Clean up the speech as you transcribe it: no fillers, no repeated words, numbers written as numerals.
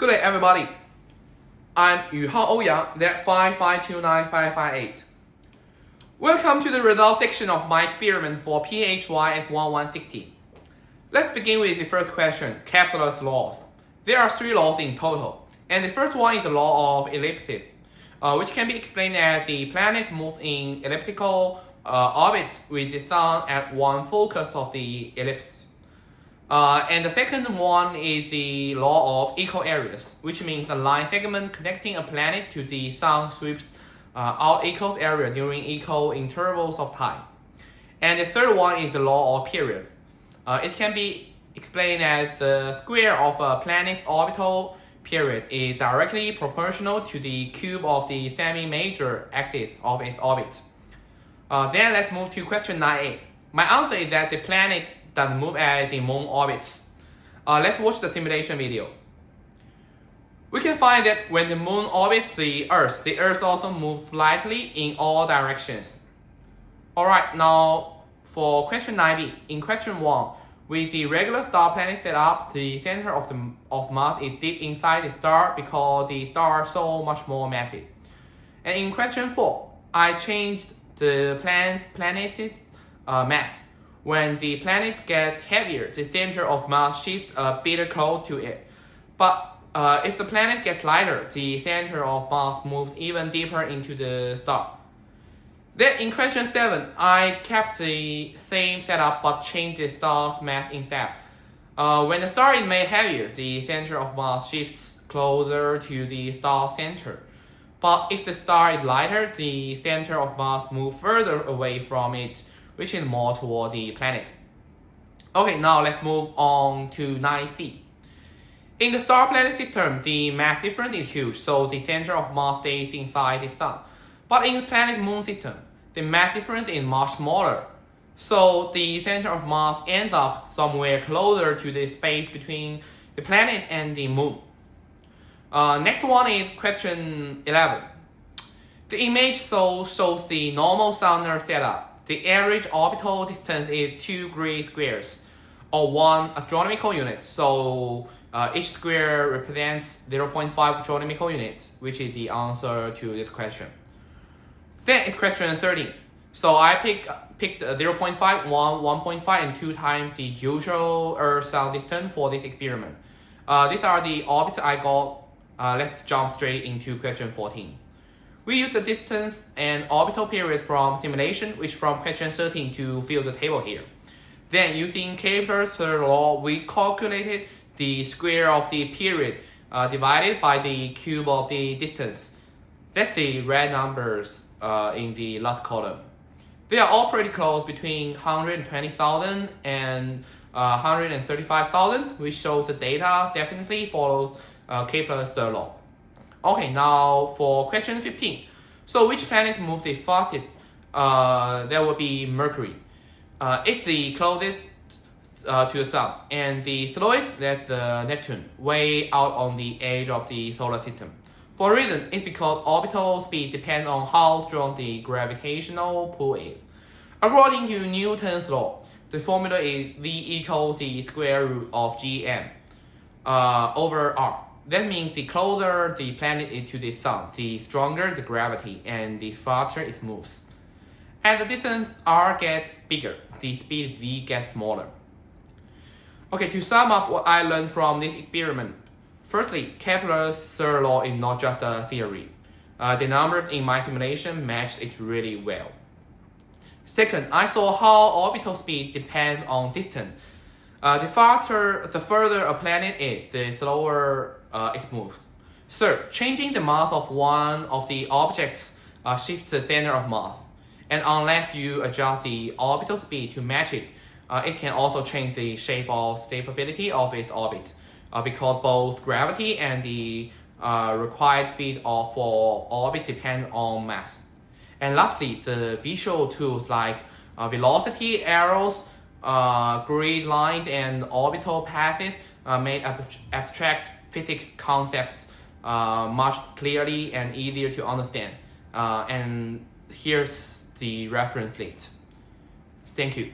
Good day, everybody. I'm YUHAO OUYANG, Z5529558. Welcome to the result section of my experiment for PHYS1160. Let's begin with the first question, Kepler's laws. There are 3 laws in total, and the first one is the law of ellipses, which can be explained as the planets move in elliptical orbits with the sun at one focus of the ellipse. And the second one is the law of equal areas, which means the line segment connecting a planet to the sun sweeps out equal area during equal intervals of time. And the third one is the law of periods. It can be explained as the square of a planet's orbital period is directly proportional to the cube of the semi-major axis of its orbit. Then let's move to question 9a. My answer is that the planet doesn't move as the moon orbits. Let's watch the simulation video. We can find that when the moon orbits the Earth also moves slightly in all directions. Alright, now for question 9b. In question 1, with the regular star planet setup, the center of mass is deep inside the star because the star is so much more massive. And in question 4, I changed the planet's mass. When the planet gets heavier, the center of mass shifts a bit close to it. But if the planet gets lighter, the center of mass moves even deeper into the star. Then in question 7, I kept the same setup but changed the star's mass instead. When the star is made heavier, the center of mass shifts closer to the star's center. But if the star is lighter, the center of mass moves further away from it, which is more toward the planet. Okay, now let's move on to 9c. In the star-planet system, the mass difference is huge, so the center of mass stays inside the sun. But in the planet-moon system, the mass difference is much smaller, so the center of mass ends up somewhere closer to the space between the planet and the moon. Next one is question 11. The image shows the normal solar setup. The average orbital distance is 2 gray squares, or 1 astronomical unit. So each square represents 0.5 astronomical units, which is the answer to this question. Then it's question 13. So I picked 0.5, 1.5, and 2 times the usual Earth-Sun distance for this experiment. These are the orbits I got. Let's jump straight into question 14. We use the distance and orbital periods from simulation, which from question 13 to fill the table here. Then using Kepler's third law, we calculated the square of the period divided by the cube of the distance. That's the red numbers in the last column. They are all pretty close, between 120,000 and 135,000, which shows the data definitely follows Kepler's third law. Okay, now for question 15. So which planet moves the fastest? That would be Mercury. It's the closest to the sun, and the slowest that's Neptune, way out on the edge of the solar system. For a reason, it's because orbital speed depends on how strong the gravitational pull is. According to Newton's law, the formula is V equals the square root of Gm over R. That means the closer the planet is to the sun, the stronger the gravity and the faster it moves. As the distance r gets bigger, the speed v gets smaller. Okay, to sum up what I learned from this experiment. Firstly, Kepler's third law is not just a theory. The numbers in my simulation matched it really well. Second, I saw how orbital speed depends on distance. The further a planet is, the slower it moves. Third, changing the mass of one of the objects shifts the center of mass. And unless you adjust the orbital speed to match it, it can also change the shape or stability of its orbit, because both gravity and the required speed for orbit depend on mass. And lastly, the visual tools like velocity arrows, grid lines, and orbital paths made abstract physics concepts much clearly and easier to understand. And here's the reference list. Thank you.